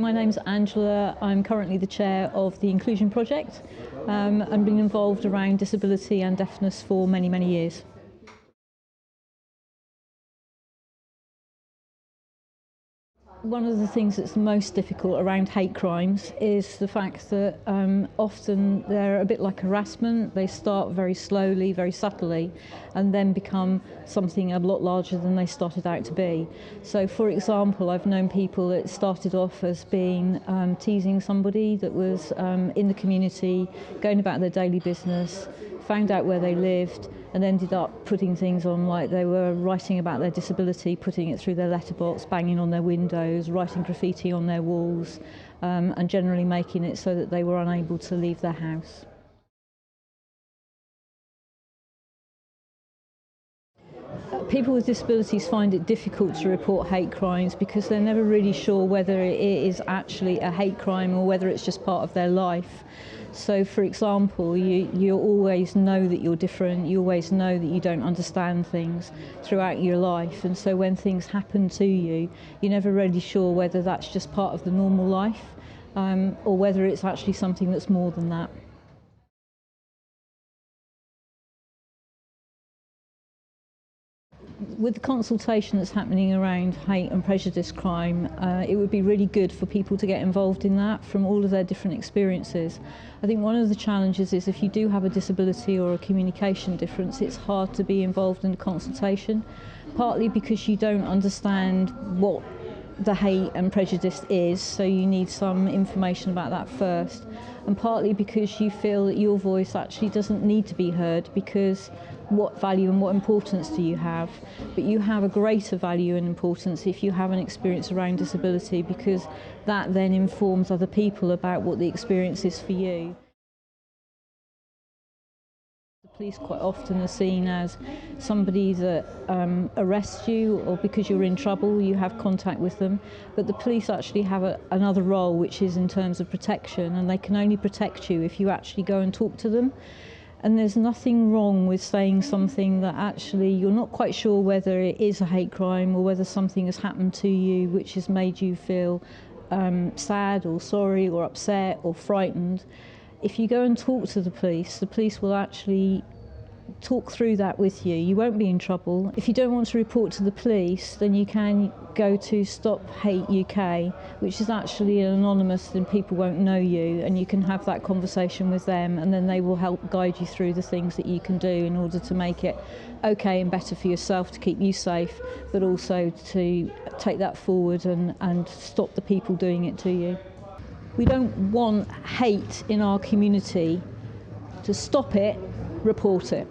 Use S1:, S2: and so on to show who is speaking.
S1: My name's Angela. I'm currently the chair of the Inclusion Project. I've been involved around disability and deafness for many, many years. One of the things that's most difficult around hate crimes is the fact that often they're a bit like harassment. They start very slowly, very subtly, and then become something a lot larger than they started out to be. So, for example, I've known people that started off as being teasing somebody that was in the community, going about their daily business, found out where they lived, and ended up putting things on, like they were writing about their disability, putting it through their letterbox, banging on their windows, writing graffiti on their walls, and generally making it so that they were unable to leave their house. People with disabilities find it difficult to report hate crimes because they're never really sure whether it is actually a hate crime or whether it's just part of their life. So, for example, you always know that you're different, you always know that you don't understand things throughout your life, and so when things happen to you, you're never really sure whether that's just part of the normal life or whether it's actually something that's more than that. With the consultation that's happening around hate and prejudice crime, it would be really good for people to get involved in that from all of their different experiences. I think one of the challenges is if you do have a disability or a communication difference, it's hard to be involved in the consultation, partly because you don't understand what the hate and prejudice is, so you need some information about that first, and partly because you feel that your voice actually doesn't need to be heard, because what value and what importance do you have? But you have a greater value and importance if you have an experience around disability, because that then informs other people about what the experience is for you. The police quite often are seen as somebody that arrests you, or because you're in trouble you have contact with them, but the police actually have another role, which is in terms of protection, and they can only protect you if you actually go and talk to them. And there's nothing wrong with saying something that actually you're not quite sure whether it is a hate crime or whether something has happened to you which has made you feel sad or sorry or upset or frightened. If you go and talk to the police will actually talk through that with you. You won't be in trouble. If you don't want to report to the police, then you can go to Stop Hate UK, which is actually anonymous and people won't know you, and you can have that conversation with them, and then they will help guide you through the things that you can do in order to make it okay and better for yourself, to keep you safe, but also to take that forward and stop the people doing it to you. We don't want hate in our community. To stop it, report it.